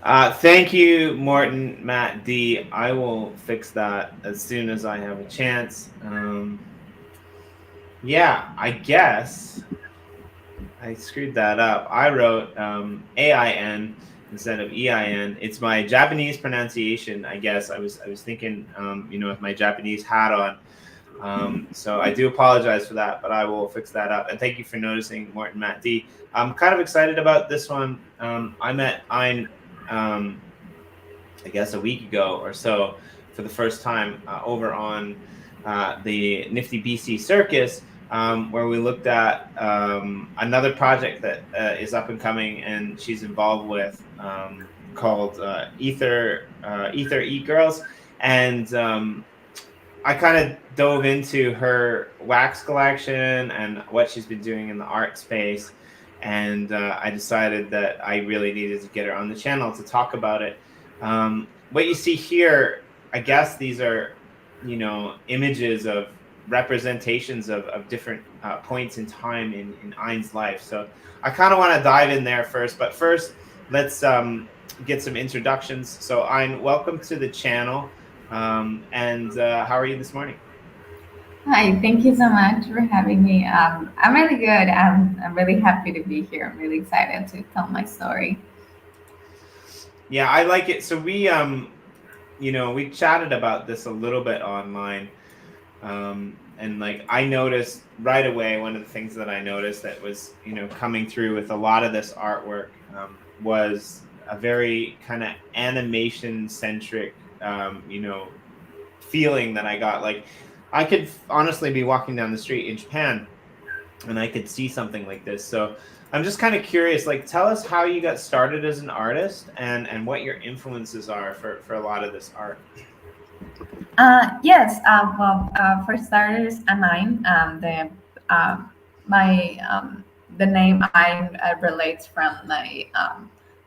Thank you, Morton, Matt D. I will fix that as soon as I have a chance. Yeah, I guess I screwed that up. I wrote AIN instead of EIN. It's my Japanese pronunciation, I guess. I was thinking, with my Japanese hat on. So I do apologize for that, but I will fix that up. And thank you for noticing, Morton, Matt D. I'm kind of excited about this one. I met Ein, I guess, a week ago or so for the first time over on the Nifty BC Circus, where we looked at another project that is up and coming and she's involved with, called EtherEgirls. And I kind of dove into her wax collection and what she's been doing in the art space. And I decided that I really needed to get her on the channel to talk about it. What you see here, I guess these are, images of representations of different points in time in Ein's life. So I kind of want to dive in there first. But first, let's get some introductions. So Ein, welcome to the channel. And how are you this morning? Hi, thank you so much for having me. I'm really good. I'm really happy to be here. I'm really excited to tell my story. Yeah, I like it. So we chatted about this a little bit online. And like I noticed right away, one of the things that I noticed that was, coming through with a lot of this artwork was a very kind of animation centric, feeling that I got. Like I could honestly be walking down the street in Japan and I could see something like this. So I'm just kind of curious, like, tell us how you got started as an artist and what your influences are for a lot of this art. Yes. For starters, I'm Ain. My the name Ain relates from my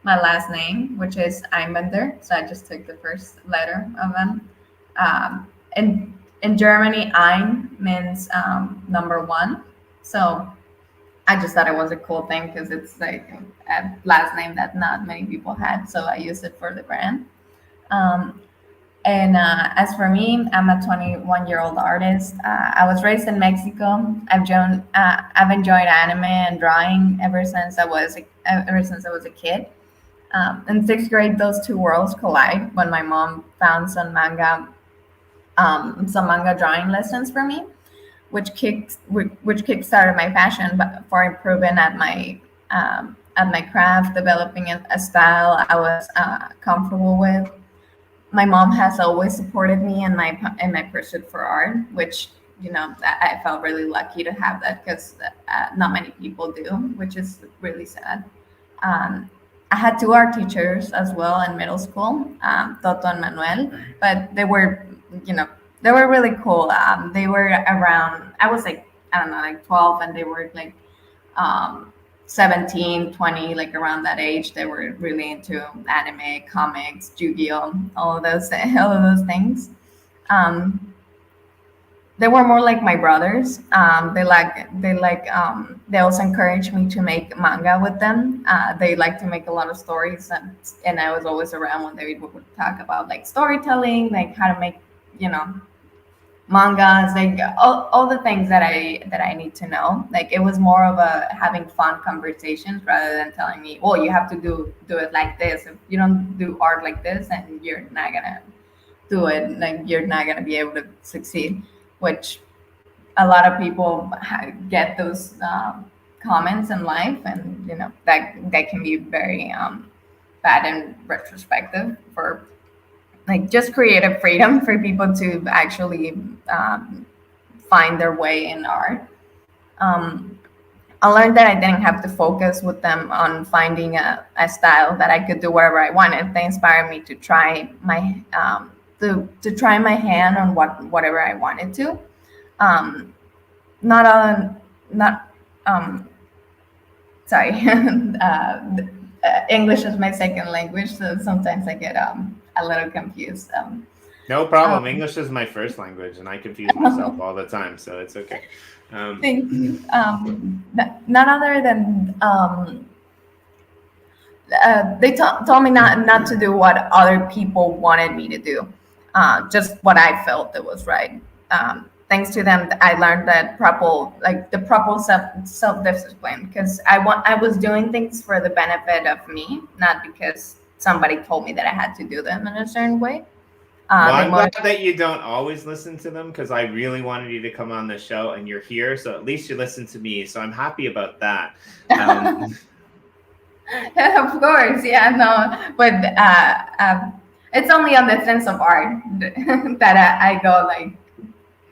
last name, which is Einbender. So I just took the first letter of them. In Germany, Ein means number one. So I just thought it was a cool thing because it's like a last name that not many people had. So I used it for the brand. Um, and as for me, I'm a 21-year-old artist. I was raised in Mexico. I've enjoyed anime and drawing ever since I was a kid. In sixth grade, those two worlds collide when my mom found some manga drawing lessons for me, which kickstarted my passion for improving at my craft, developing a style I was comfortable with. My mom has always supported me in my pursuit for art, which I felt really lucky to have that because not many people do, which is really sad. Um, I had two art teachers as well in middle school, Toto and Manuel, but you know, they were really cool. They were around, I was like, I don't know, like 12, and they were like um, 17, 20, like around that age. They were really into anime, comics, Yu-Gi-Oh, all of those things. Um, they were more like my brothers. They also encouraged me to make manga with them. They like to make a lot of stories, and I was always around when they would talk about like storytelling, like how to make you know mangas, like all the things that I need to know. Like it was more of a having fun conversations rather than telling me, well, you have to do it like this. If you don't do art like this, then you're not gonna do it. Like you're not gonna be able to succeed, which a lot of people get those comments in life, and that can be very bad in retrospective for like just creative freedom for people to actually um, find their way in art. Um, I learned that I didn't have to focus with them on finding a style that I could do wherever I wanted. They inspired me to try to try my hand on whatever I wanted to. Um, not on not sorry. English is my second language, so sometimes I get a little confused. No problem. Um, English is my first language, and I confuse myself all the time, so it's okay. Thank you. None other than they told me not to do what other people wanted me to do, just what I felt it was right. Thanks to them, I learned that the proper self discipline, because I was doing things for the benefit of me, not because somebody told me that I had to do them in a certain way. Well, I'm glad that you don't always listen to them, because I really wanted you to come on the show and you're here, so at least you listen to me. So I'm happy about that. Of course, yeah, no, but it's only on the sense of art that I go like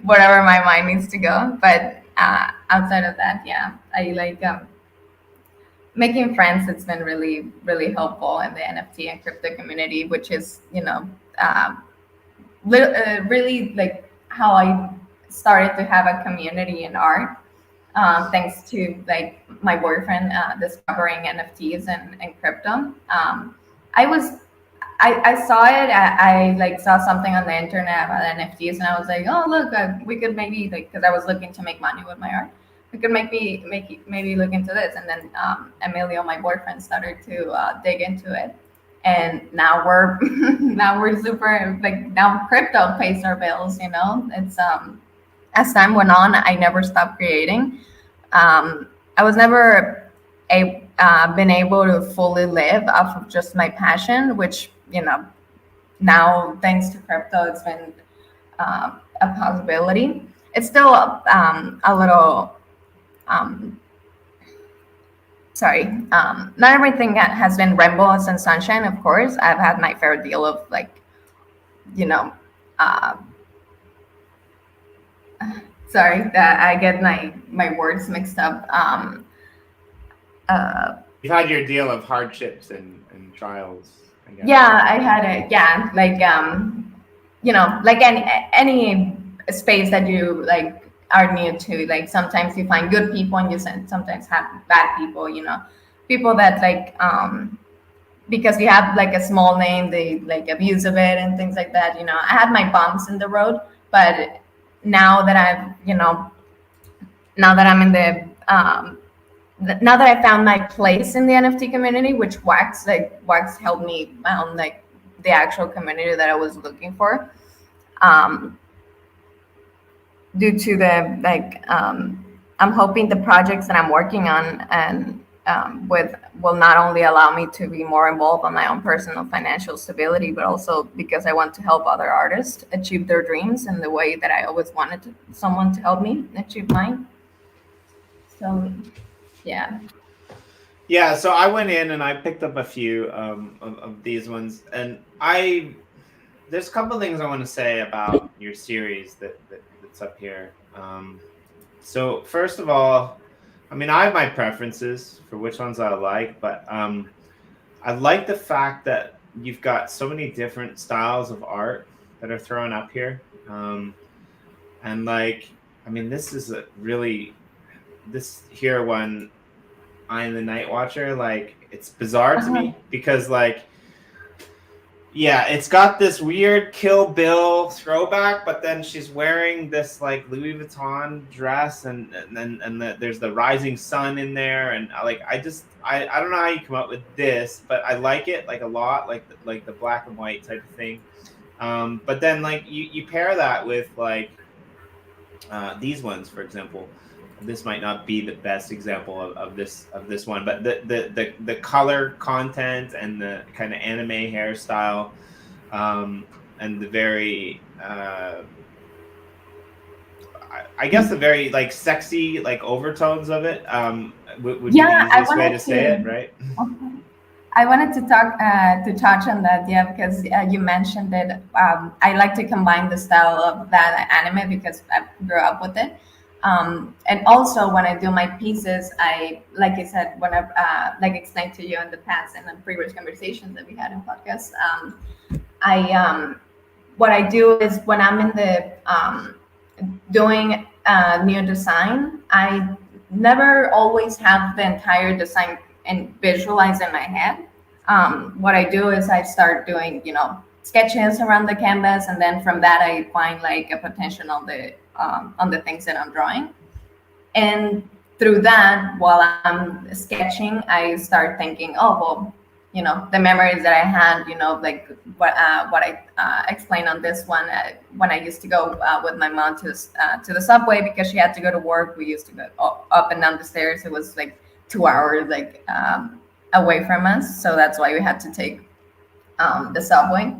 wherever my mind needs to go. But outside of that, yeah, I like making friends. It's been really, really helpful in the NFT and crypto community, which is, uh, really like how I started to have a community in art, thanks to like my boyfriend discovering NFTs and crypto. I was I saw it. I like saw something on the internet about NFTs, and I was like, oh look, we could maybe like, because I was looking to make money with my art. We could maybe look into this, and then Emilio, my boyfriend, started to dig into it, and now we're now we're super like now crypto pays our bills. It's as time went on, I never stopped creating. I was never been able to fully live off of just my passion, which now thanks to crypto, it's been a possibility. It's still a little sorry. Not everything has been rainbows and sunshine. Of course, I've had my fair deal of like, uh, sorry that I get my words mixed up. You've had your deal of hardships and trials, I guess. Yeah, I had it. Yeah, like like any space that you like are new to. Like sometimes you find good people, and you sometimes have bad people. People that like because you have like a small name, they like abuse of it and things like that. I had my bumps in the road, but now that now that I'm in the now that I found my place in the NFT community, which Wax helped me found like the actual community that I was looking for, due to the like I'm hoping the projects that I'm working on and with will not only allow me to be more involved on my own personal financial stability, but also because I want to help other artists achieve their dreams in the way that I always wanted someone to help me achieve mine. So yeah. Yeah, so I went in and I picked up a few of these ones, and there's a couple of things I want to say about your series that's up here. So first of all, I mean, I have my preferences for which ones I like, but I like the fact that you've got so many different styles of art that are thrown up here, and like, I mean, this is this here one. I'm the Night Watcher, like it's bizarre to me because like, yeah, it's got this weird Kill Bill throwback, but then she's wearing this like Louis Vuitton dress, and there's the rising sun in there, and like I don't know how you come up with this, but I like it like a lot, like the black and white type of thing. But then like you pair that with like these ones, for example. This might not be the best example of this one, but the color content and the kind of anime hairstyle, and the very I guess the very like sexy like overtones of it would be the easiest way to say it, right? I wanted to touch on that, yeah, because you mentioned it. I like to combine the style of that anime because I grew up with it. And also when I do my pieces, like I said, when I like explained to you in the past and in previous conversations that we had in podcasts, what I do is when I'm in the doing new design, I never always have the entire design and visualize in my head. What I do is I start doing, sketches around the canvas, and then from that I find like a potential on the things that I'm drawing, and through that, while I'm sketching, I start thinking, oh well, the memories that I had, like what I explained on this one, when I used to go with my mom to the subway because she had to go to work. We used to go up and down the stairs. It was like 2 hours like away from us, so that's why we had to take the subway.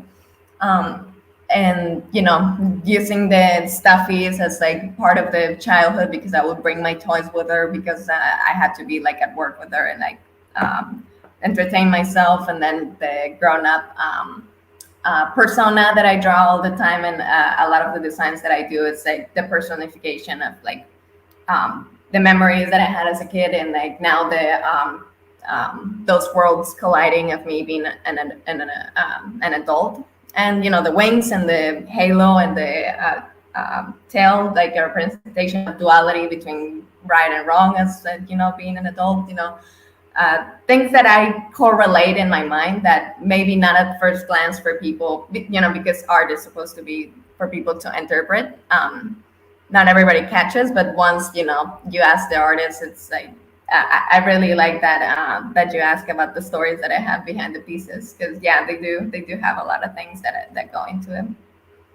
Um, and using the stuffies as like part of the childhood, because I would bring my toys with her because I had to be like at work with her and like entertain myself. And then the grown-up persona that I draw all the time, and a lot of the designs that I do is like the personification of like the memories that I had as a kid, and like now those worlds colliding of me being an adult. And the wings and the halo and the tail, like a representation of duality between right and wrong, as being an adult. Things that I correlate in my mind that maybe not at first glance for people, because art is supposed to be for people to interpret. Not everybody catches, but once you ask the artist, it's like I really like that you ask about the stories that I have behind the pieces, because they do have a lot of things that go into it.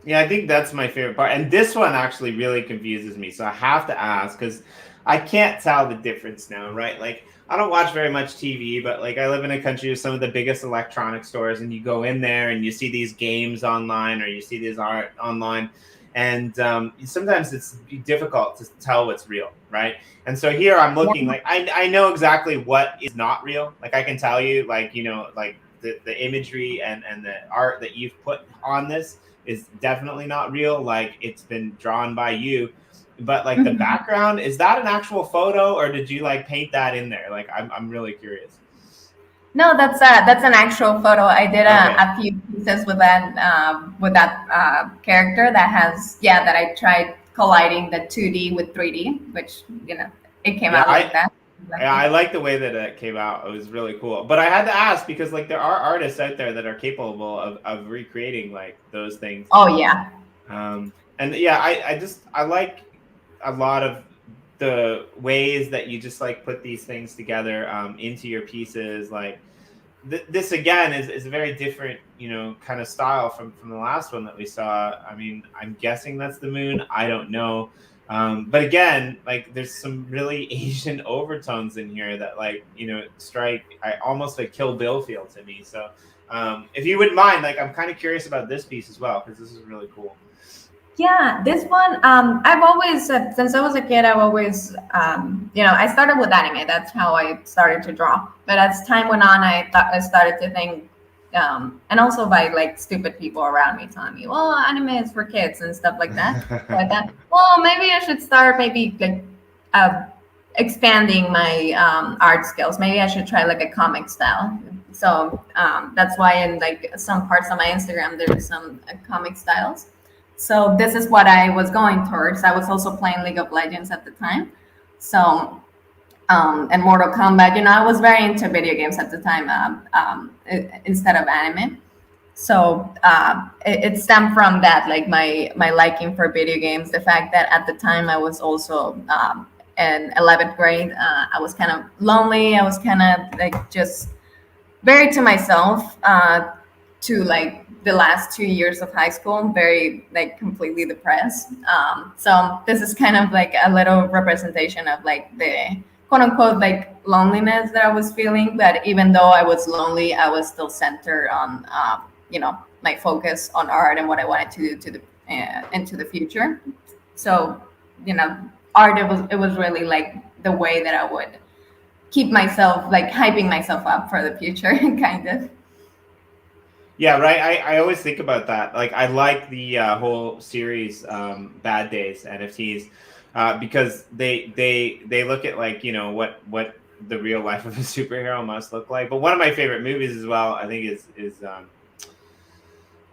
Yeah, I think that's my favorite part, and this one actually really confuses me. So I have to ask because I can't tell the difference now, right? Like I don't watch very much TV, but like I live in a country with some of the biggest electronic stores, and you go in there and you see these games online or you see this art online. And sometimes it's difficult to tell what's real, right? And so here I'm looking like I know exactly what is not real. Like I can tell you, like like the imagery and the art that you've put on this is definitely not real. Like it's been drawn by you, but like the background, is that an actual photo or did you like paint that in there? Like I'm really curious. No, that's an actual photo. I did a few pieces with that character that has that I tried colliding the 2D with 3D, which it came out like that. Yeah, I like the way that it came out. It was really cool. But I had to ask because like there are artists out there that are capable of recreating like those things. Oh yeah. And yeah, I like a lot of the ways that you just like put these things together into your pieces. Like this again is a very different kind of style from the last one that we saw. I mean, I'm guessing that's the moon. I don't know. But again, like there's some really Asian overtones in here that like strike almost like Kill Bill feel to me. So if you wouldn't mind, like I'm kind of curious about this piece as well because this is really cool. Yeah, this one, I've always, since I was a kid, I've always, I started with anime. That's how I started to draw. But as time went on, I started to think, and also by like stupid people around me telling me, well, anime is for kids and stuff like that. So I thought, well, maybe I should start like expanding my art skills. Maybe I should try like a comic style. So that's why in like some parts of my Instagram, there's some comic styles. So this is what I was going towards. I was also playing League of Legends at the time. So, and Mortal Kombat, I was very into video games at the time instead of anime. So it stemmed from that, like my liking for video games. The fact that at the time I was also in 11th grade, I was kind of lonely. I was kind of like just very to myself to like the last 2 years of high school. I'm very like completely depressed. So this is kind of like a little representation of like the quote unquote like loneliness that I was feeling. But even though I was lonely, I was still centered on my focus on art and what I wanted to do into the future. So art, it was really like the way that I would keep myself like hyping myself up for the future kind of. Yeah, right. I always think about that. Like, I like the whole series, Bad Days NFTs, because they look at like what the real life of a superhero must look like. But one of my favorite movies as well, I think, is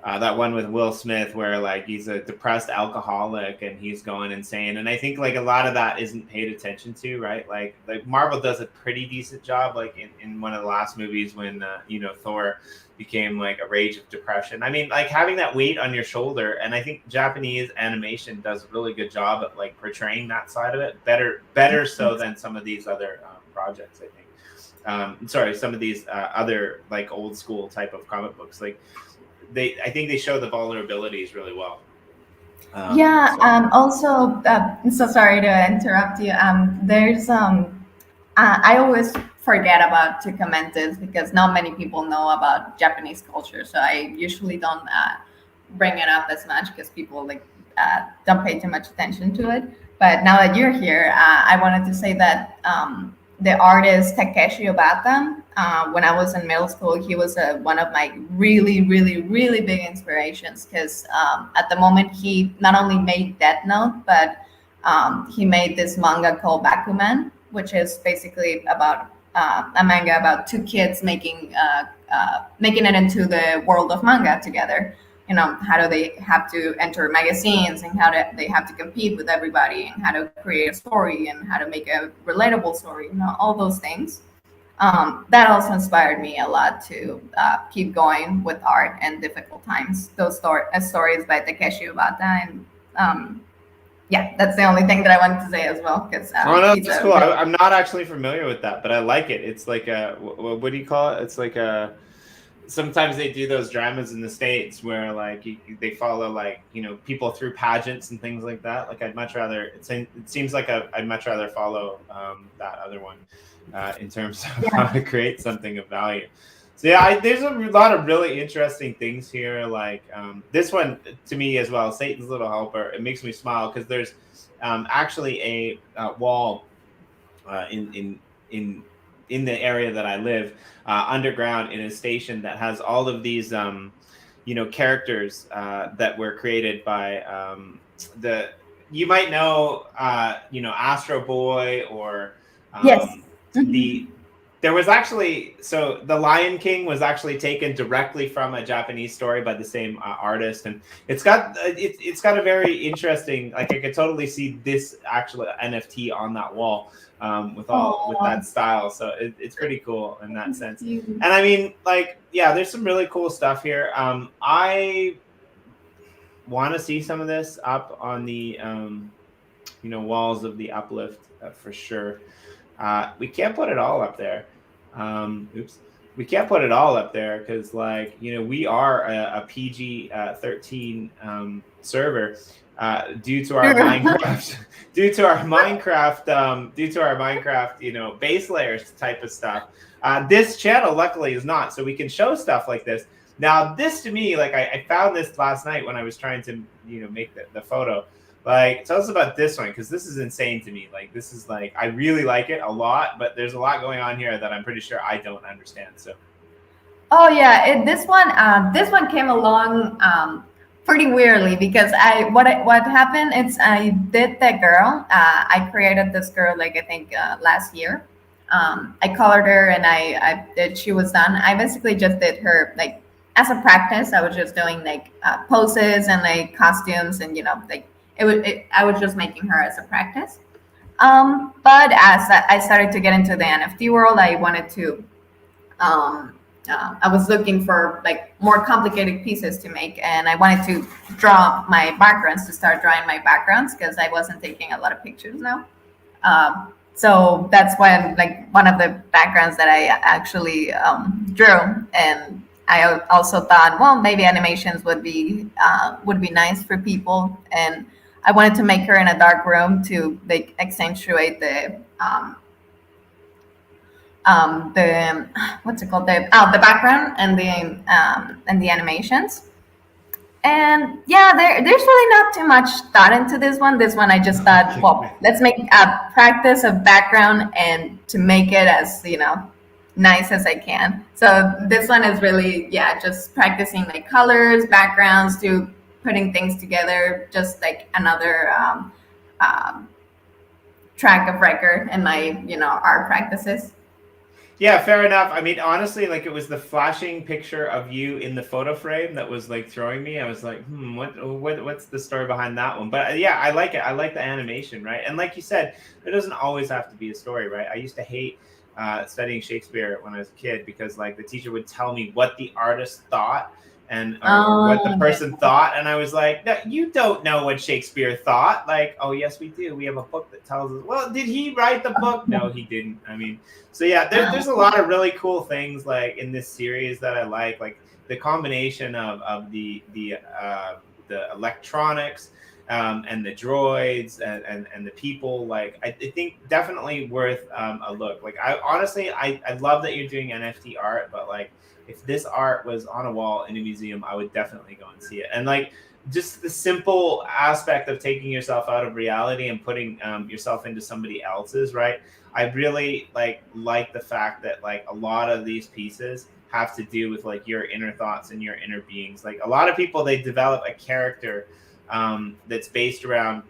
that one with Will Smith where like he's a depressed alcoholic and he's going insane. And I think like a lot of that isn't paid attention to, right? Like Marvel does a pretty decent job, like in one of the last movies when Thor became like a rage of depression. I mean, like having that weight on your shoulder, and I think Japanese animation does a really good job at like portraying that side of it better so than some of these other projects, I think. some of these other like old school type of comic books. Like I think they show the vulnerabilities really well. Also, I'm so sorry to interrupt you. I always forget about to comment this because not many people know about Japanese culture. So I usually don't bring it up as much because people don't pay too much attention to it. But now that you're here, I wanted to say that the artist Takeshi Obata, when I was in middle school, he was one of my really, really, really big inspirations because at the moment he not only made Death Note, but he made this manga called Bakuman, which is basically about a manga about two kids making it into the world of manga together. You know, how do they have to enter magazines and how they have to compete with everybody and how to create a story and how to make a relatable story, you know, all those things. That also inspired me a lot to keep going with art in difficult times. Those stories by Takeshi Obata. And yeah, that's the only thing that I wanted to say as well. Because that's cool. I'm not actually familiar with that, but I like it. It's like what do you call it? It's like sometimes they do those dramas in the States where like they follow like, you know, people through pageants and things like that. Like I'd much rather, it seems like I'd much rather follow that other one in terms of how to create something of value. So yeah, there's a lot of really interesting things here. Like this one to me as well, Satan's Little Helper. It makes me smile because there's actually a wall in the area that I live underground in a station that has all of these characters that were created by you might know Astro Boy or yes. There was actually, so The Lion King was actually taken directly from a Japanese story by the same artist, and it's got a very interesting, like I could totally see this actual NFT on that wall with that style. So it's pretty cool in that sense. And I mean, like, yeah, there's some really cool stuff here. I want to see some of this up on the walls of the Uplift for sure. We can't put it all up there. We can't put it all up there because, like, we are a PG 13 server due to our Minecraft, base layers type of stuff. This channel, luckily, is not, so we can show stuff like this. Now, this to me, like, I found this last night when I was trying to, make the photo. Like, tell us about this one, because this is insane to me. Like, this is like, I really like it a lot, but there's a lot going on here that I'm pretty sure I don't understand. So. Oh yeah, this one came along pretty weirdly because what happened is I did that girl. I created this girl like I think last year. I colored her and I did. She was done. I basically just did her like as a practice. I was just doing like poses and like costumes and like. I was just making her as a practice. But as I started to get into the NFT world, I wanted to, I was looking for like more complicated pieces to make. And I wanted to draw my backgrounds, to start drawing my backgrounds because I wasn't taking a lot of pictures now. So that's when like one of the backgrounds that I actually drew. And I also thought, well, maybe animations would be nice for people. And I wanted to make her in a dark room to like accentuate the what's it called, the background and the animations. And yeah, there's really not too much thought into this one. This one I just thought, well, let's make a practice of background and to make it as nice as I can. So this one is really just practicing like colors, backgrounds, to putting things together, just like another track of record in my art practices. Yeah, fair enough. I mean, honestly, like it was the flashing picture of you in the photo frame that was like throwing me. I was like, what's the story behind that one? But yeah, I like it. I like the animation, right? And like you said, there doesn't always have to be a story, right? I used to hate studying Shakespeare when I was a kid because like the teacher would tell me what the artist thought and or what the person thought, and I was like, no, you don't know what Shakespeare thought. Like, oh yes, we do. We have a book that tells us. Well, did he write the book? No, he didn't. I mean, so yeah, there's a lot of really cool things like in this series that I like the combination of the electronics. And the droids and the people, like I think definitely worth a look. Like I honestly I love that you're doing NFT art, but like if this art was on a wall in a museum, I would definitely go and see it. And like just the simple aspect of taking yourself out of reality and putting yourself into somebody else's, right? I really like the fact that like a lot of these pieces have to do with like your inner thoughts and your inner beings. Like a lot of people, they develop a character that's based around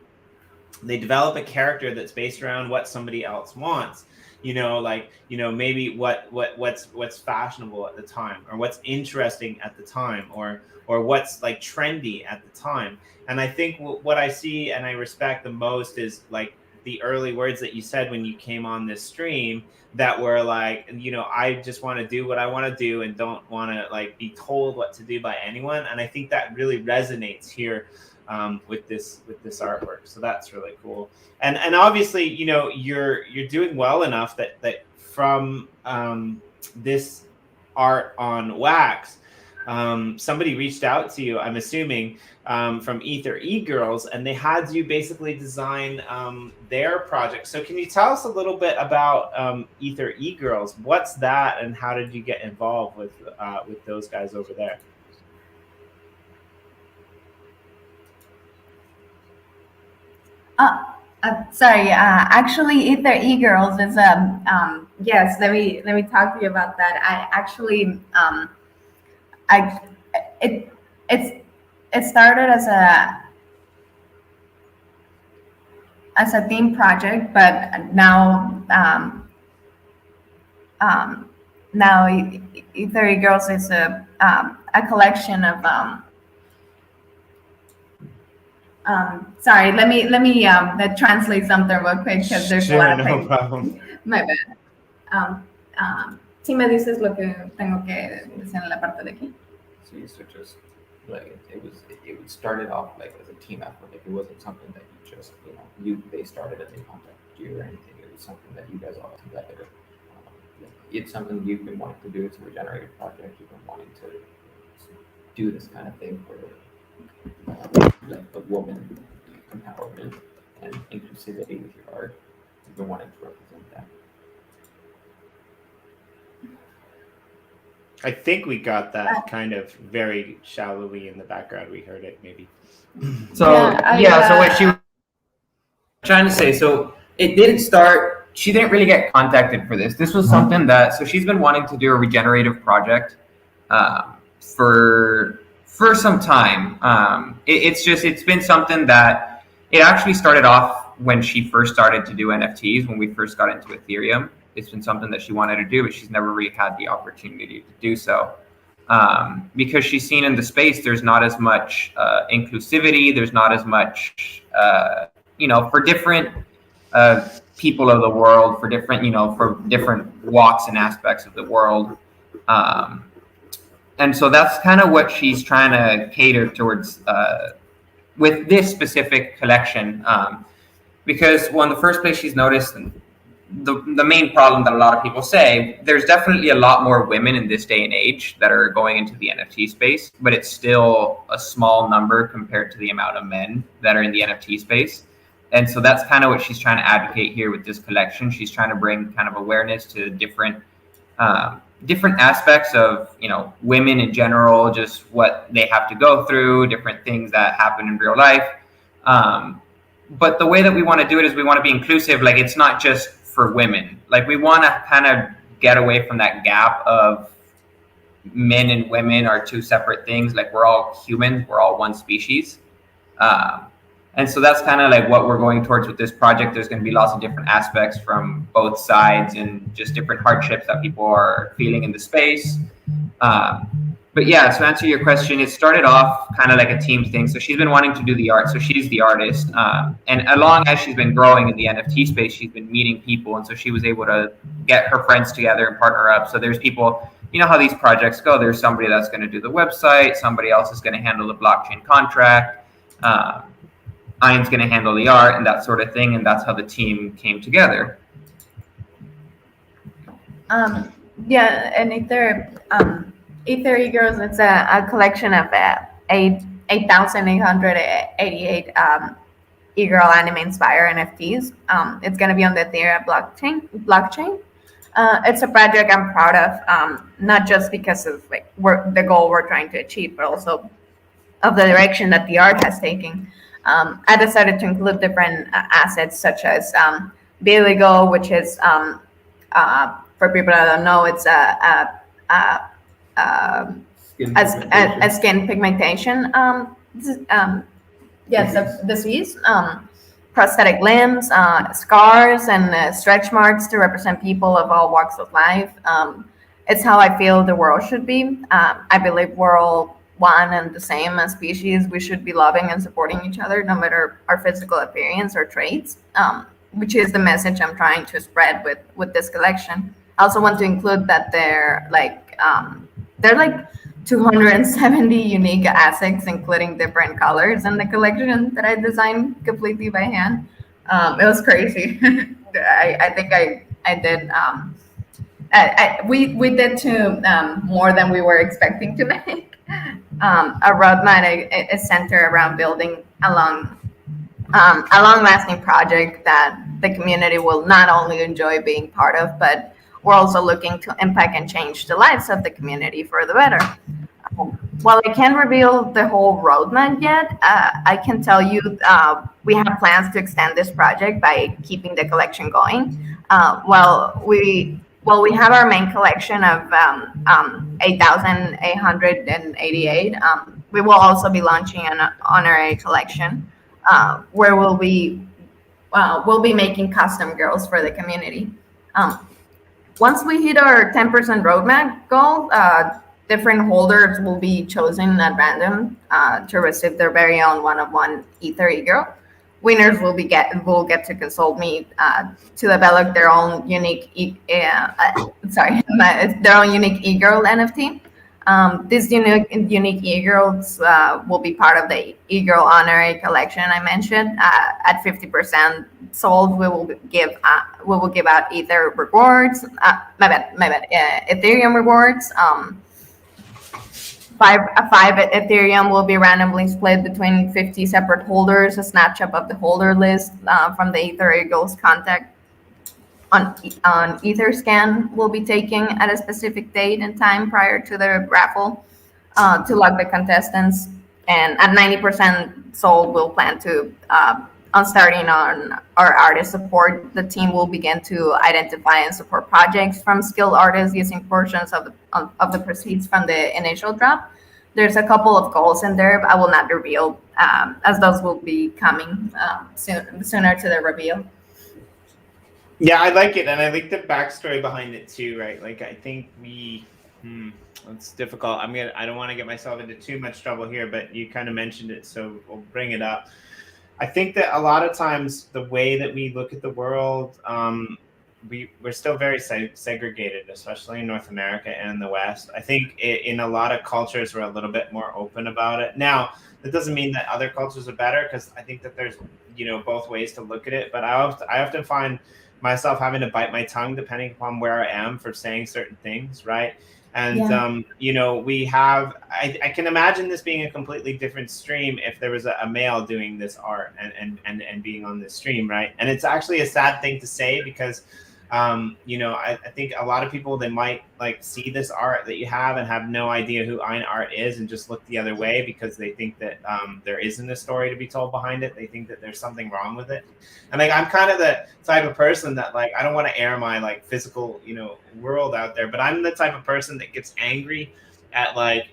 what somebody else wants, like maybe what's fashionable at the time, or what's interesting at the time, or what's like trendy at the time. And I think what I see and I respect the most is like the early words that you said when you came on this stream, that were like, I just want to do what I want to do and don't want to like be told what to do by anyone. And I think that really resonates here with this artwork. So that's really cool. And obviously, you're doing well enough that from this art on wax, somebody reached out to you, I'm assuming, from EtherEgirls, and they had you basically design their project. So can you tell us a little bit about EtherEgirls? What's that, and how did you get involved with those guys over there? Sorry. Actually, EtherEgirls is yes. Let me talk to you about that. I actually it started as a theme project, but now EtherEgirls is a collection of sorry, let me translate something real quick, because there's a lot of no problem. My bad. Si me dices lo que tengo que decir en la parte de aquí. So you just like it started off like as a team effort. Like it wasn't something that you just they started and they contacted you or anything. It was something that you guys all together. It's something you've been wanting to do. It's a regenerative project. You've been wanting to do this kind of thing for like the woman empowerment and inclusivity with your art. You've been wanting to represent that. I think we got that kind of very shallowly in the background. We heard it maybe. So so what she was trying to say, so it didn't start, she didn't really get contacted for this. This was something that, so she's been wanting to do a regenerative project for some time. It's been something that it actually started off when she first started to do NFTs, when we first got into Ethereum. It's been something that she wanted to do, but she's never really had the opportunity to do so. Because she's seen in the space, there's not as much inclusivity, there's not as much, for different people of the world, for different walks and aspects of the world. And so that's kind of what she's trying to cater towards with this specific collection. Because, well, in the first place, she's noticed the main problem that a lot of people say, there's definitely a lot more women in this day and age that are going into the NFT space, but it's still a small number compared to the amount of men that are in the NFT space. And so that's kind of what she's trying to advocate here with this collection. She's trying to bring kind of awareness to different aspects of, women in general, just what they have to go through, different things that happen in real life. But the way that we want to do it is we want to be inclusive. Like, it's not just for women. Like, we want to kind of get away from that gap of men and women are two separate things. Like, we're all humans, we're all one species. And so that's kind of like what we're going towards with this project. There's going to be lots of different aspects from both sides and just different hardships that people are feeling in the space. But yeah, to answer your question, it started off kind of like a team thing. So she's been wanting to do the art. So she's the artist. And along as she's been growing in the NFT space, she's been meeting people. And so she was able to get her friends together and partner up. So there's people you know how these projects go. There's somebody that's going to do the website, somebody else is going to handle the blockchain contract, Ein's going to handle the art and that sort of thing, and that's how the team came together. Yeah, and EtherEgirls, it's a collection of 8,888 e-girl anime-inspired NFTs. It's going to be on the Ethereum blockchain. It's a project I'm proud of, not just because of like the goal we're trying to achieve, but also of the direction that the art has taken. I decided to include different assets such as Biligo, which is for people that don't know, it's a skin pigmentation. Yes, disease. Prosthetic limbs, scars, and stretch marks to represent people of all walks of life. It's how I feel the world should be. I believe we're all one and the same as species. We should be loving and supporting each other, no matter our physical appearance or traits, which is the message I'm trying to spread with this collection. I also want to include that they're like 270 unique assets, including different colors in the collection that I designed completely by hand. It was crazy. I think I did. We did more than we were expecting to make. A roadmap is centered around building a long-lasting project that the community will not only enjoy being part of, but we're also looking to impact and change the lives of the community for the better. While I can't reveal the whole roadmap yet, I can tell you we have plans to extend this project by keeping the collection going. While we have our main collection of 8,888, we will also be launching an honorary collection where we'll be making custom girls for the community. Once we hit our 10% roadmap goal, different holders will be chosen at random to receive their very own one-of-one EtherEgirl. Winners will get to consult me to develop their own unique their own unique e-girl NFT. These unique e-girls will be part of the e-girl honorary collection I mentioned. At 50% sold, we will give out Ether rewards. Ethereum rewards. 5 Ethereum will be randomly split between 50 separate holders. A snapshot of the holder list from the EtherEgirls contact on EtherScan will be taken at a specific date and time prior to the raffle to log the contestants. And at 90% sold, we'll plan to, on starting on our artist support, the team will begin to identify and support projects from skilled artists using portions of the proceeds from the initial drop. There's a couple of goals in there, but I will not reveal, as those will be coming sooner to the reveal. Yeah, I like it, and I like the backstory behind it too, right? Like, I think it's difficult. I don't want to get myself into too much trouble here, but you kind of mentioned it, so we'll bring it up. I think that a lot of times the way that we look at the world, we're still very segregated, especially in North America and the West. I think in a lot of cultures, we're a little bit more open about it. Now, that doesn't mean that other cultures are better, because I think that there's, both ways to look at it. But I often find myself having to bite my tongue depending upon where I am for saying certain things, right? And we have, I can imagine this being a completely different stream if there was a male doing this art and being on this stream, right? And it's actually a sad thing to say, because I think a lot of people, they might like see this art that you have and have no idea who Ein Art is and just look the other way because they think that there isn't a story to be told behind it. They think that there's something wrong with it. And like, I'm kind of the type of person that like, I don't want to air my like physical, world out there, but I'm the type of person that gets angry at like,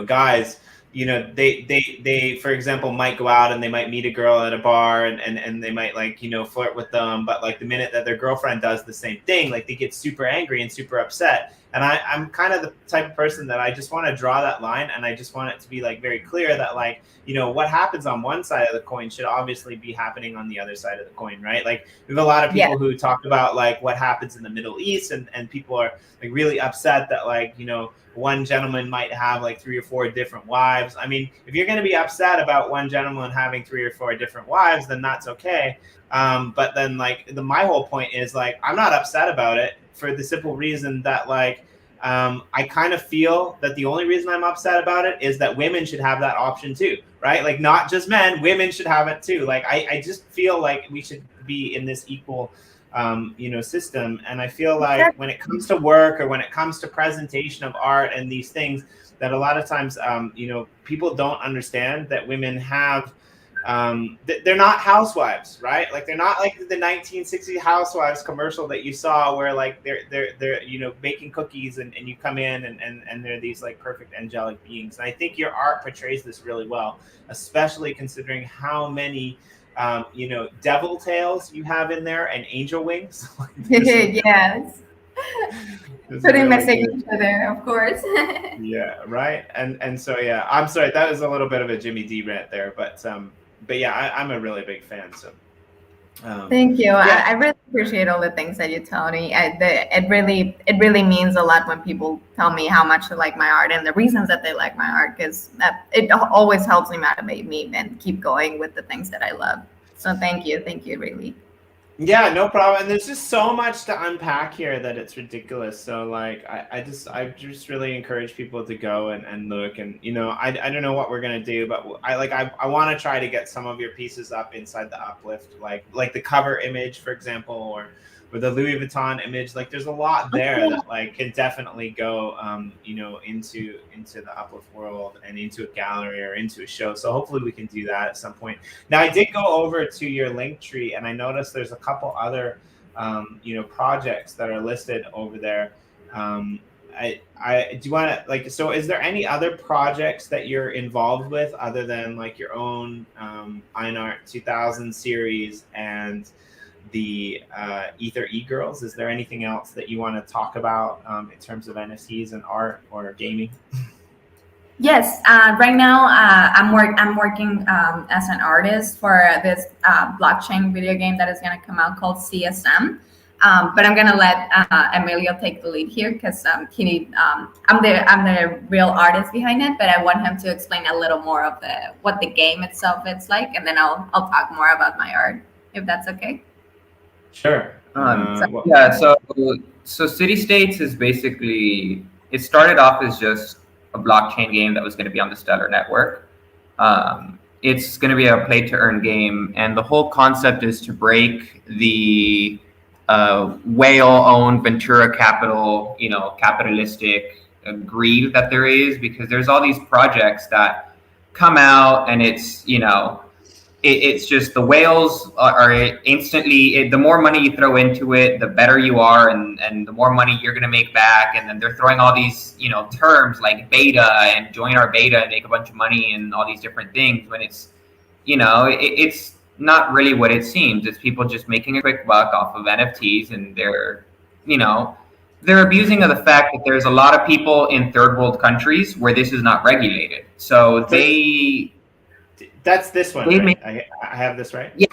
guys, they for example might go out and they might meet a girl at a bar and they might like flirt with them, but like the minute that their girlfriend does the same thing, like they get super angry and super upset. And I'm kind of the type of person that I just want to draw that line, and I just want it to be like very clear that like, you know, what happens on one side of the coin should obviously be happening on the other side of the coin, right? Like we have a lot of people who talk about like what happens in the Middle East, and people are like really upset that like, you know, one gentleman might have like 3 or 4 different wives. I mean, if you're going to be upset about one gentleman having 3 or 4 different wives, then that's okay. But then like my whole point is like, I'm not upset about it for the simple reason that like, I kind of feel that the only reason I'm upset about it is that women should have that option too, right? Like not just men, women should have it too. Like I just feel like we should be in this equal you know, system. And I feel like when it comes to work or when it comes to presentation of art and these things, that a lot of times, you know, people don't understand that women have, they're not housewives, right? Like they're not like the 1960s housewives commercial that you saw where like they're you know, baking cookies and you come in and they're these like perfect angelic beings. And I think your art portrays this really well, especially considering how many you know, devil tails you have in there and angel wings. Yes. Putting really my signature there, of course. Yeah, right. And so yeah, I'm sorry, that was a little bit of a Jimmy D rant there, but yeah, I'm a really big fan. So thank you. Yeah. I really appreciate all the things that you tell me. It really means a lot when people tell me how much they like my art and the reasons that they like my art, because it always helps me motivate me and keep going with the things that I love. So thank you, really. Yeah, no problem. And there's just so much to unpack here that it's ridiculous. So like I just really encourage people to go and look. And you know, I don't know what we're gonna do, but I want to try to get some of your pieces up inside the Uplift, like the cover image, for example, or the Louis Vuitton image. Like there's a lot there that like can definitely go you know, into the Uplift world and into a gallery or into a show. So hopefully we can do that at some point. Now I did go over to your link tree and I noticed there's a couple other you know, projects that are listed over there. I do you want to like, so is there any other projects that you're involved with other than like your own Ein Art 2000 series and the EtherEgirls? Is there anything else that you want to talk about in terms of NFTs and art or gaming? Yes, right now I'm working as an artist for this blockchain video game that is going to come out called CSM. But I'm going to let Emilio take the lead here because I'm the real artist behind it. But I want him to explain a little more of what the game itself is like, and then I'll talk more about my art, if that's okay. Sure. Yeah, so City States is basically, it started off as just a blockchain game that was going to be on the Stellar network. It's going to be a play to earn game, and the whole concept is to break the whale-owned ventura capital, you know, capitalistic greed that there is, because there's all these projects that come out and it's, you know, it's just the whales are instantly, the more money you throw into it, the better you are, and the more money you're going to make back. And then they're throwing all these, you know, terms like beta and join our beta and make a bunch of money and all these different things, when it's, you know, it's not really what it seems. It's people just making a quick buck off of NFTs, and they're, you know, they're abusing of the fact that there's a lot of people in third world countries where this is not regulated. So they... That's this one, right? I have this right? Yeah,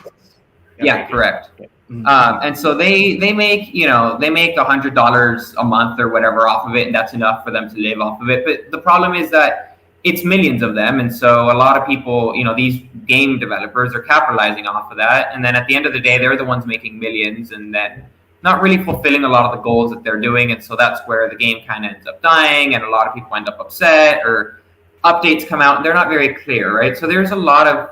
yeah, correct. Okay. And so they make, you know, they make $100 a month or whatever off of it, and that's enough for them to live off of it. But the problem is that it's millions of them, and so a lot of people, you know, these game developers are capitalizing off of that. And then at the end of the day, they're the ones making millions, and then not really fulfilling a lot of the goals that they're doing. And so that's where the game kind of ends up dying, and a lot of people end up upset, or updates come out and they're not very clear, right? So there's a lot of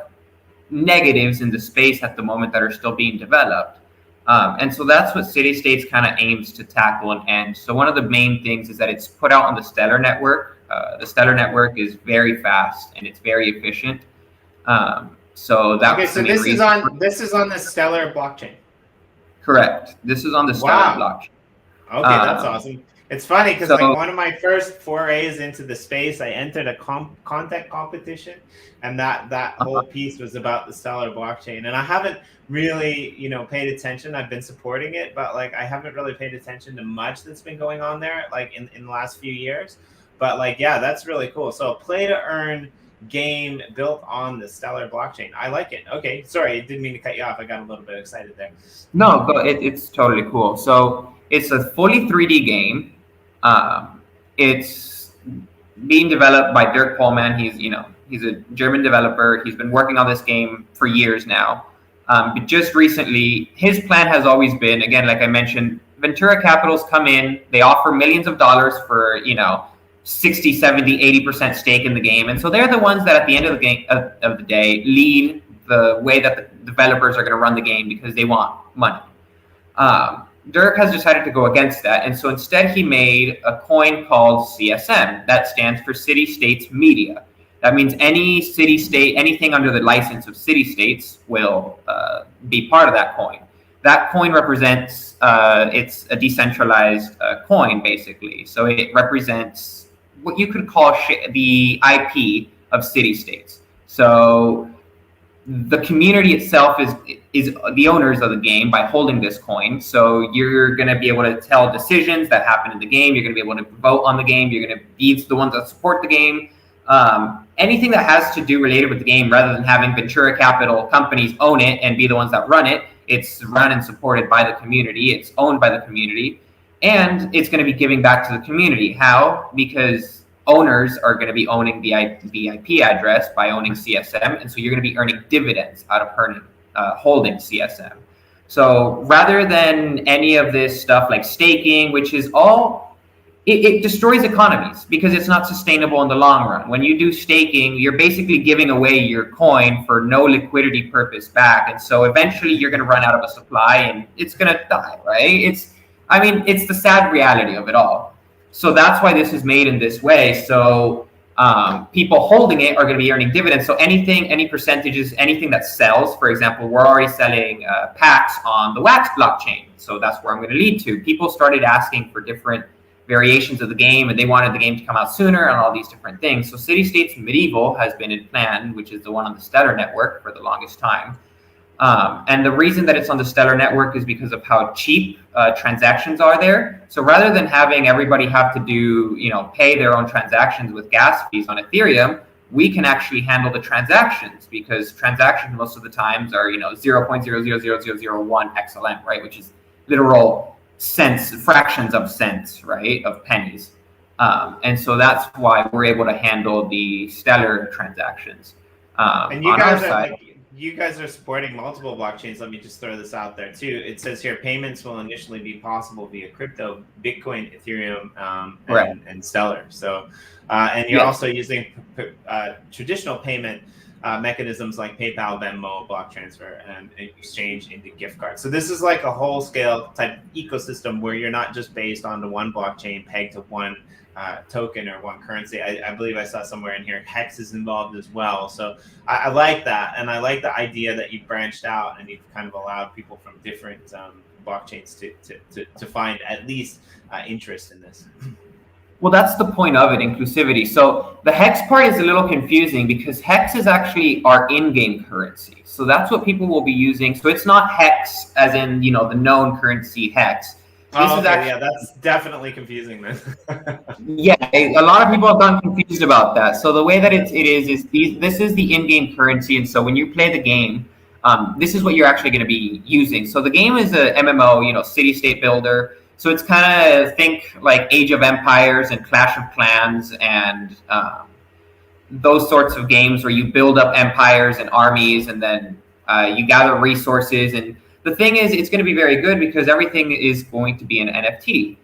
negatives in the space at the moment that are still being developed. And so that's what City States kind of aims to tackle and end. So one of the main things is that it's put out on the Stellar network. The Stellar network is very fast and it's very efficient. So that okay, so this is on the Stellar blockchain. Correct. This is on the Stellar blockchain. Okay, that's awesome. It's funny because So- like one of my first forays into the space, I entered a content competition, and that whole piece was about the Stellar blockchain. And I haven't really, paid attention. I've been supporting it, but like I haven't really paid attention to much that's been going on there, like in the last few years. But like, yeah, that's really cool. So a play to earn game built on the Stellar blockchain. I like it. Okay, sorry, I didn't mean to cut you off. I got a little bit excited there. No, it's totally cool. So it's a fully 3D game. It's being developed by Dirk Pohlmann. He's a German developer. He's been working on this game for years now. But just recently, his plan has always been, again, like I mentioned, Ventura Capitals come in, they offer millions of dollars for, 60, 70, 80% stake in the game. And so they're the ones that at the end of the game of the day lead the way that the developers are going to run the game because they want money. Dirk has decided to go against that. And so instead he made a coin called CSM. That stands for City States Media. That means any city state, anything under the license of city states will be part of that coin. That coin represents, it's a decentralized coin, basically. So it represents what you could call the IP of city states. So the community itself is the owners of the game by holding this coin. So you're going to be able to tell decisions that happen in the game. You're going to be able to vote on the game. You're going to be the ones that support the game. Anything that has to do related with the game, rather than having Ventura Capital companies own it and be the ones that run it, it's run and supported by the community. It's owned by the community, and it's going to be giving back to the community. How? Because owners are going to be owning the IP address by owning CSM, and so you're going to be earning dividends out of holding CSM. So rather than any of this stuff like staking, which is all, it destroys economies because it's not sustainable in the long run. When you do staking, you're basically giving away your coin for no liquidity purpose back. And so eventually you're going to run out of a supply and it's going to die, right? It's the sad reality of it all. So that's why this is made in this way. So people holding it are going to be earning dividends. So any percentages, anything that sells, for example, we're already selling packs on the Wax blockchain. So that's where I'm going to lead to. People started asking for different variations of the game, and they wanted the game to come out sooner and all these different things. So City States Medieval has been in plan, which is the one on the Stellar network for the longest time. And the reason that it's on the Stellar network is because of how cheap transactions are there. So rather than having everybody have to do, pay their own transactions with gas fees on Ethereum, we can actually handle the transactions because transactions most of the times are, 0.0000001 XLM, right? Which is literal cents, fractions of cents, right, of pennies. And so that's why we're able to handle the Stellar transactions. And you guys are supporting multiple blockchains. Let me just throw this out there too. It says here payments will initially be possible via crypto, Bitcoin, Ethereum, and Stellar. So, and you're also using traditional payment mechanisms like PayPal, Venmo, block transfer, and exchange into gift cards. So this is like a whole scale type ecosystem where you're not just based on the one blockchain pegged to one token or one currency. I believe I saw somewhere in here Hex is involved as well. So I like that, and I like the idea that you've branched out and you've kind of allowed people from different blockchains to find at least interest in this. Well, that's the point of it, inclusivity. So the Hex part is a little confusing because Hex is actually our in-game currency. So that's what people will be using. So it's not Hex as in, the known currency Hex. That's definitely confusing then. Yeah, a lot of people have gotten confused about that. So the way that this is the in-game currency. And so when you play the game, this is what you're actually going to be using. So the game is a MMO, city-state builder. So it's kind of think like Age of Empires and Clash of Clans and those sorts of games where you build up empires and armies and then you gather resources. And the thing is, it's going to be very good because everything is going to be an NFT.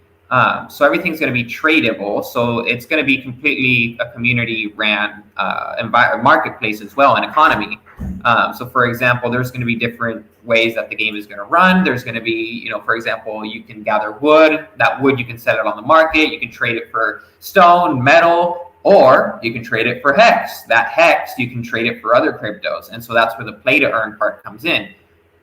So everything's going to be tradable. So it's going to be completely a community-ran marketplace as well, an economy. So for example, there's going to be different ways that the game is going to run. There's going to be, for example, you can gather wood. That wood, you can sell it on the market. You can trade it for stone, metal, or you can trade it for Hex. That Hex, you can trade it for other cryptos. And so that's where the play to earn part comes in.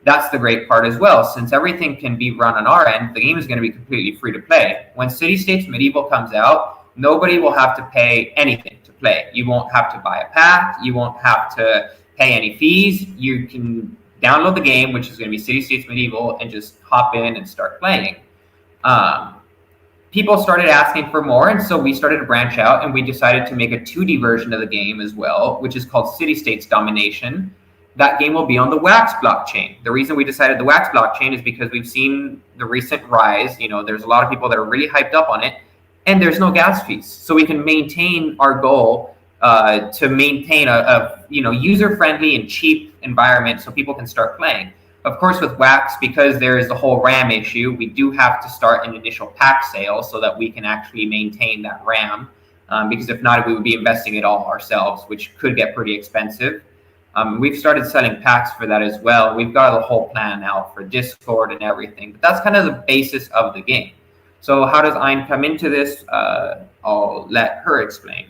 that's the great part as well. Since everything can be run on our end, the game is going to be completely free to play. When City States Medieval comes out, nobody will have to pay anything to play. You won't have to buy a pack. You won't have to pay any fees. You can download the game, which is going to be City States Medieval, and just hop in and start playing. People started asking for more, and so we started to branch out, and we decided to make a 2D version of the game as well, which is called City States Domination. That game will be on the Wax blockchain. The reason we decided the Wax blockchain is because we've seen the recent rise. There's a lot of people that are really hyped up on it, and there's no gas fees. So we can maintain our goal to maintain a user-friendly and cheap environment so people can start playing. Of course, with Wax, because there is the whole RAM issue, we do have to start an initial pack sale so that we can actually maintain that RAM. Because if not, we would be investing it all ourselves, which could get pretty expensive. We've started selling packs for that as well. We've got a whole plan out for Discord and everything. But that's kind of the basis of the game. So how does Ein come into this? I'll let her explain.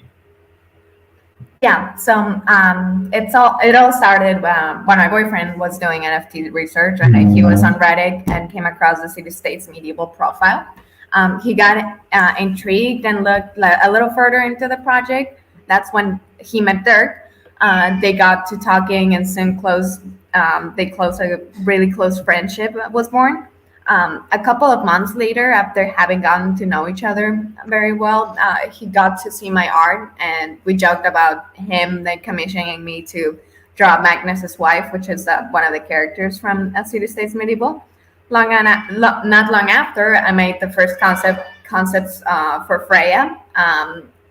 Yeah, so it all started when my boyfriend was doing NFT research, and he was on Reddit and came across the City States Medieval profile. He got intrigued and looked a little further into the project. That's when he met Dirk. They got to talking, and soon they closed a really close friendship was born. A couple of months later, after having gotten to know each other very well, he got to see my art, and we joked about him then commissioning me to draw Magnus's wife, which is one of the characters from City States Medieval. Not long after, I made the first concepts for Freya,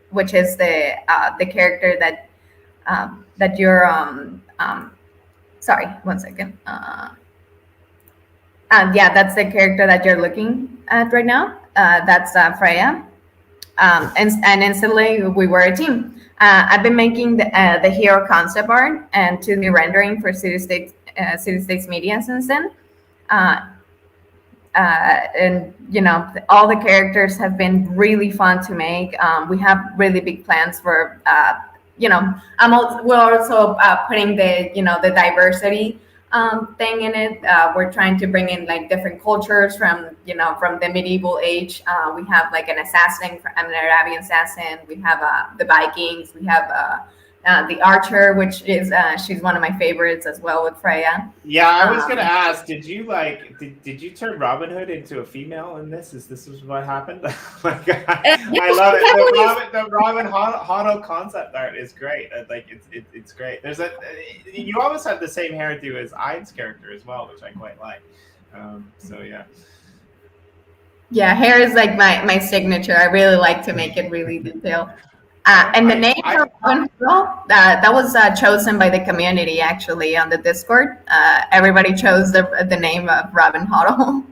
which is the character that you're sorry, 1 second. That's the character that you're looking at right now. That's Freya. And instantly we were a team. I've been making the hero concept art and 2D rendering for City States Media since then. And all the characters have been really fun to make. We have really big plans for we're also putting the diversity thing in it. We're trying to bring in like different cultures from the medieval age. We have like an assassin, an Arabian assassin. We have the Vikings. We have the archer, which is she's one of my favorites as well with Freya. Yeah, I was gonna ask, did you turn Robin Hood into a female in this? This was what happened? Like, I love it. The Robin Hood concept art is great. It's great. You almost have the same hairdo as Ein's character as well, which I quite like. So yeah. Yeah, hair is like my signature. I really like to make it really detailed. And the name for Robin Hood, that was chosen by the community actually on the Discord. Everybody chose the name of Robin Hood.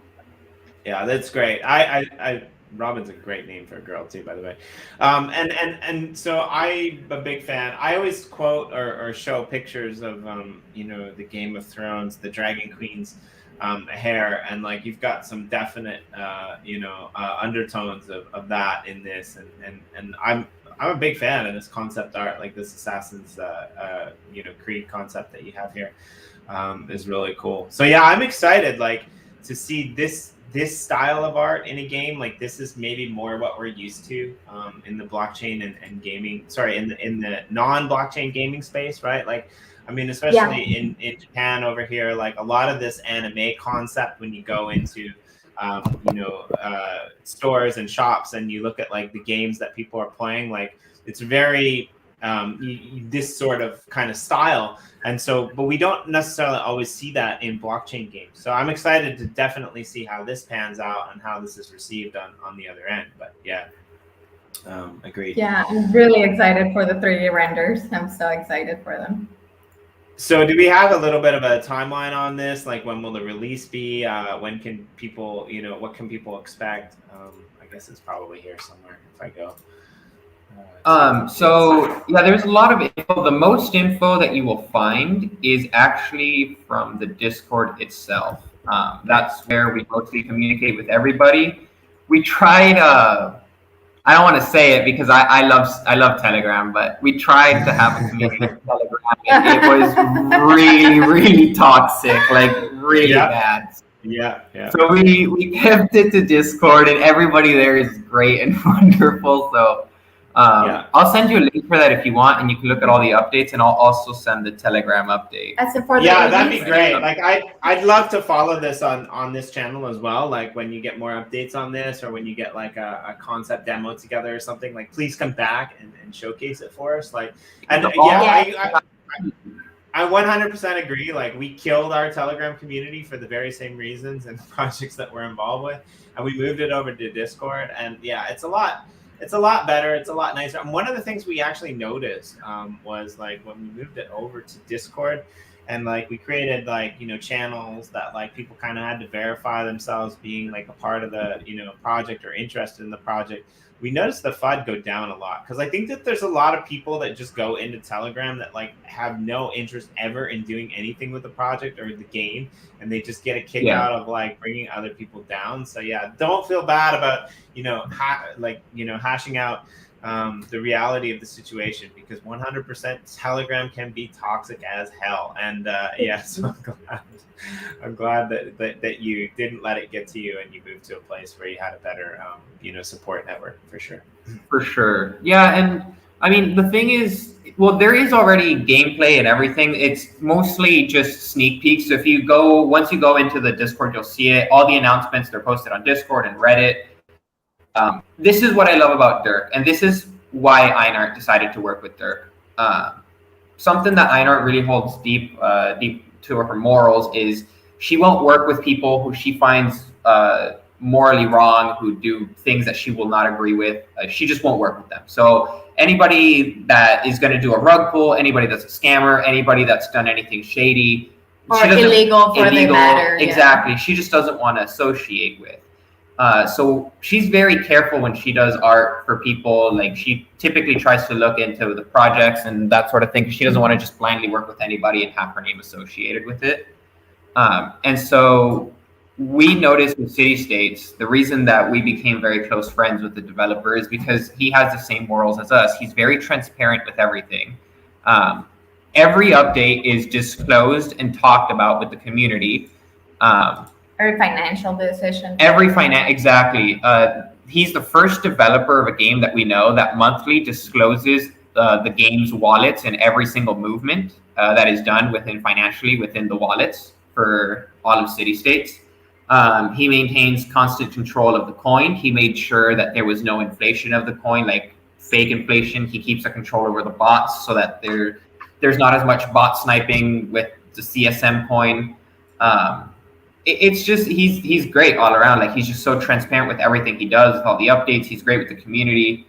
Yeah, that's great. I Robin's a great name for a girl too, by the way. And so I'm a big fan. I always quote or show pictures of the Game of Thrones, the Dragon Queen's hair, and like you've got some definite undertones of that in this, and I'm a big fan of this concept art, like this Assassin's Creed concept that you have here is really cool. So yeah, I'm excited to see this style of art in a game. Like this is maybe more what we're used to in the blockchain and gaming. Sorry, in the non-blockchain gaming space, right? Like, I mean, especially in Japan over here, like a lot of this anime concept when you go into stores and shops and you look at like the games that people are playing, like it's very this sort of kind of style. And so, but we don't necessarily always see that in blockchain games. So I'm excited to definitely see how this pans out and how this is received on the other end. But yeah, agreed. Yeah, I'm really excited for the 3D renders. I'm so excited for them. So do we have a little bit of a timeline on this? Like when will the release be? When can people, what can people expect? I guess it's probably here somewhere if I go. So yeah, there's a lot of info. The most info that you will find is actually from the Discord itself. That's where we mostly communicate with everybody. We tried, I don't want to say it because I love Telegram, but we tried to have a community on Telegram. It was really, really toxic, like really bad. Yeah. So we kept it to Discord, and everybody there is great and wonderful. So I'll send you a link for that if you want, and you can look at all the updates, and I'll also send the Telegram update. That'd be great. Like I'd love to follow this on this channel as well. Like when you get more updates on this, or when you get like a concept demo together or something, like please come back and showcase it for us. Like, and I 100% agree. Like we killed our Telegram community for the very same reasons and projects that we're involved with, and we moved it over to Discord. And yeah, it's a lot better. It's a lot nicer. And one of the things we actually noticed was like when we moved it over to Discord, and like we created like channels that like people kind of had to verify themselves being like a part of the project or interested in the project. We noticed the FUD go down a lot, because I think that there's a lot of people that just go into Telegram that like have no interest ever in doing anything with the project or the game, and they just get a kick out of like bringing other people down. So yeah, don't feel bad about hashing out the reality of the situation, because 100% Telegram can be toxic as hell. And so I'm glad that you didn't let it get to you, and you moved to a place where you had a better support network, for sure. For sure. Yeah. And I mean, the thing is, well, there is already gameplay and everything. It's mostly just sneak peeks. So once you go into the Discord, you'll see it. All the announcements, they're posted on Discord and Reddit. This is what I love about Dirk, and this is why Ein Art decided to work with Dirk. Something that Ein Art really holds deep to her morals is she won't work with people who she finds morally wrong, who do things that she will not agree with. She just won't work with them. So anybody that is going to do a rug pull, anybody that's a scammer, anybody that's done anything shady, or illegal for the matter. Exactly. She just doesn't want to associate with. So she's very careful when she does art for people. Like she typically tries to look into the projects and that sort of thing, because she doesn't want to just blindly work with anybody and have her name associated with it. And so we noticed with City States, the reason that we became very close friends with the developer is because he has the same morals as us. He's very transparent with everything. Every update is disclosed and talked about with the community. Every financial decision. Exactly. He's the first developer of a game that we know that monthly discloses the game's wallets and every single movement that is done financially within the wallets for all of City States. He maintains constant control of the coin. He made sure that there was no inflation of the coin, like fake inflation. He keeps a control over the bots so that there's not as much bot sniping with the CSM coin. It's just he's great all around. Like he's just so transparent with everything he does, with all the updates. He's great with the community.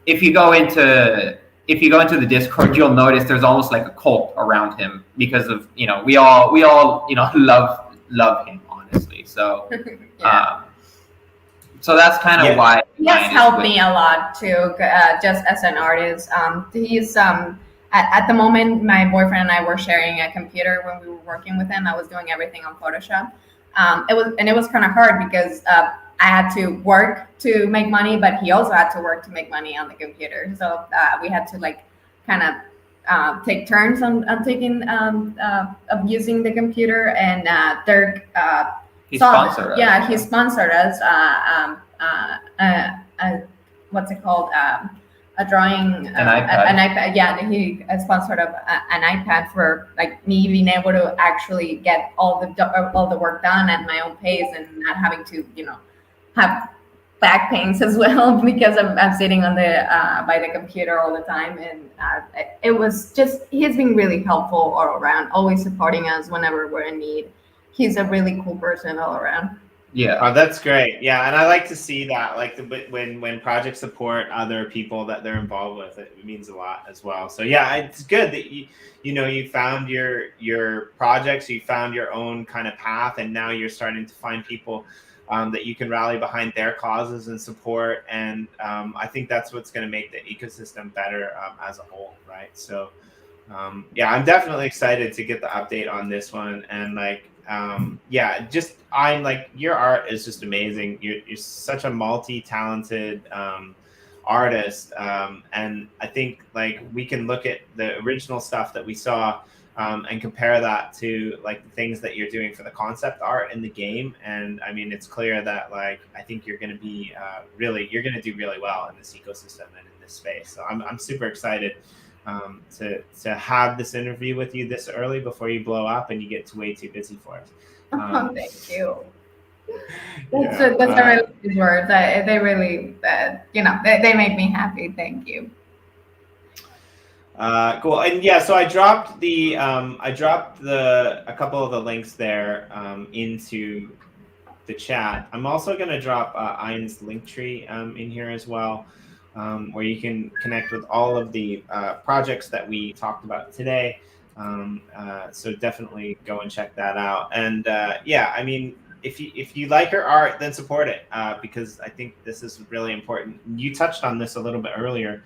If you go into the Discord, you'll notice there's almost like a cult around him, because of we all love him, honestly. So so that's kind of why he has helped me a lot too, just as an artist. He's at the moment, my boyfriend and I were sharing a computer when we were working with him. I was doing everything on Photoshop. It was kind of hard because I had to work to make money, but he also had to work to make money on the computer. So we had to like kind of take turns on taking of using the computer. And Dirk he sponsored us. Yeah, he sponsored us. What's it called? A drawing, an iPad. Yeah, he sponsored an iPad for like me being able to actually get all the work done at my own pace and not having to have back pains as well, because I'm sitting on the by the computer all the time. And it was just, he's been really helpful all around, always supporting us whenever we're in need. He's a really cool person all around. Yeah. Oh, that's great. Yeah, and I like to see that, like when projects support other people that they're involved with, it means a lot as well. So yeah, it's good that you found your projects, you found your own kind of path, and now you're starting to find people that you can rally behind their causes and support. And I think that's what's going to make the ecosystem better as a whole, right? So yeah, I'm definitely excited to get the update on this one. And like I'm like, your art is just amazing. You're such a multi-talented artist, and I think like we can look at the original stuff that we saw and compare that to like the things that you're doing for the concept art in the game. And I mean, it's clear that like I think you're going to be you're going to do really well in this ecosystem and in this space. So I'm super excited to have this interview with you this early before you blow up and you get way too busy for us. Thank you. That's a really good word. They really, they make me happy. Thank you. Cool. And yeah, so I dropped a couple of the links there into the chat. I'm also going to drop Ein's Linktree in here as well, where you can connect with all of the projects that we talked about today. So definitely go and check that out. And yeah, I mean, if you like her art, then support it because I think this is really important. You touched on this a little bit earlier.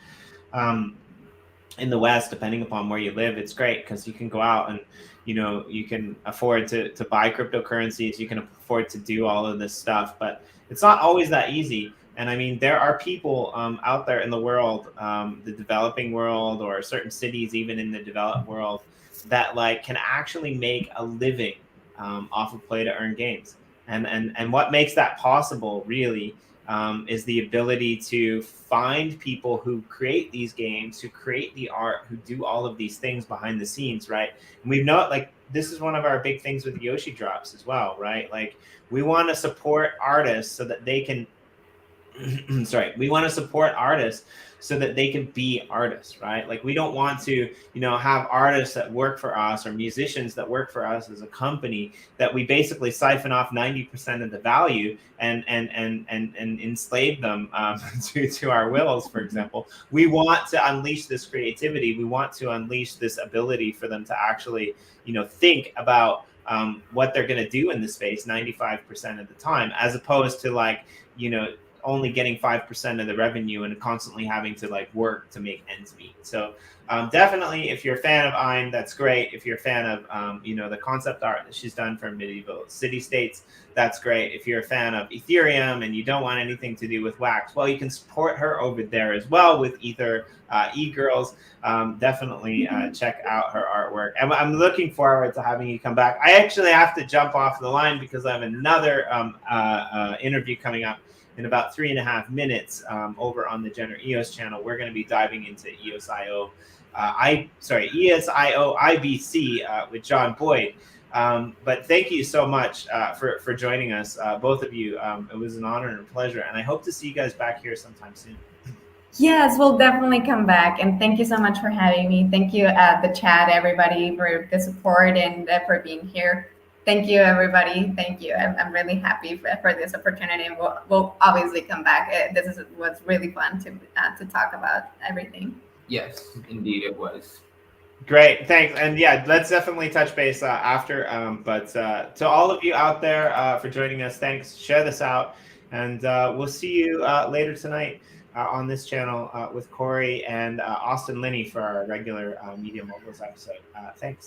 In the West, depending upon where you live, it's great because you can go out and you can afford to buy cryptocurrencies, you can afford to do all of this stuff, but it's not always that easy. And I mean, there are people out there in the world, the developing world, or certain cities even in the developed world, that like can actually make a living off of play to earn games. And what makes that possible really is the ability to find people who create these games, who create the art, who do all of these things behind the scenes, right? And we've known like this is one of our big things with Yoshi drops as well, right? Like we want to support artists so that they can we want to support artists so that they can be artists, right? Like we don't want to, have artists that work for us or musicians that work for us as a company that we basically siphon off 90% of the value and enslave them to our wills, for example. We want to unleash this creativity. We want to unleash this ability for them to actually, think about what they're going to do in the space 95% of the time, as opposed to like, only getting 5% of the revenue and constantly having to like work to make ends meet. So definitely, if you're a fan of Ein, that's great. If you're a fan of the concept art that she's done for medieval city states, that's great. If you're a fan of Ethereum and you don't want anything to do with Wax, well, you can support her over there as well with EtherEgirls. Definitely check out her artwork. And I'm looking forward to having you come back. I actually have to jump off the line because I have another interview coming up in about 3.5 minutes over on the Jenner EOS channel. We're going to be diving into EOSIO IBC with John Boyd. But thank you so much for joining us, both of you. It was an honor and a pleasure, and I hope to see you guys back here sometime soon. Yes, we'll definitely come back. And thank you so much for having me. Thank you, the chat, everybody, for the support and for being here. Thank you, everybody. Thank you. I'm really happy for this opportunity. And we'll obviously come back. This was really fun to talk about everything. Yes, indeed it was. Great, thanks. And yeah, let's definitely touch base after. But to all of you out there for joining us, thanks. Share this out. And we'll see you later tonight on this channel with Corey and Austin Linney for our regular Media Moguls episode. Thanks.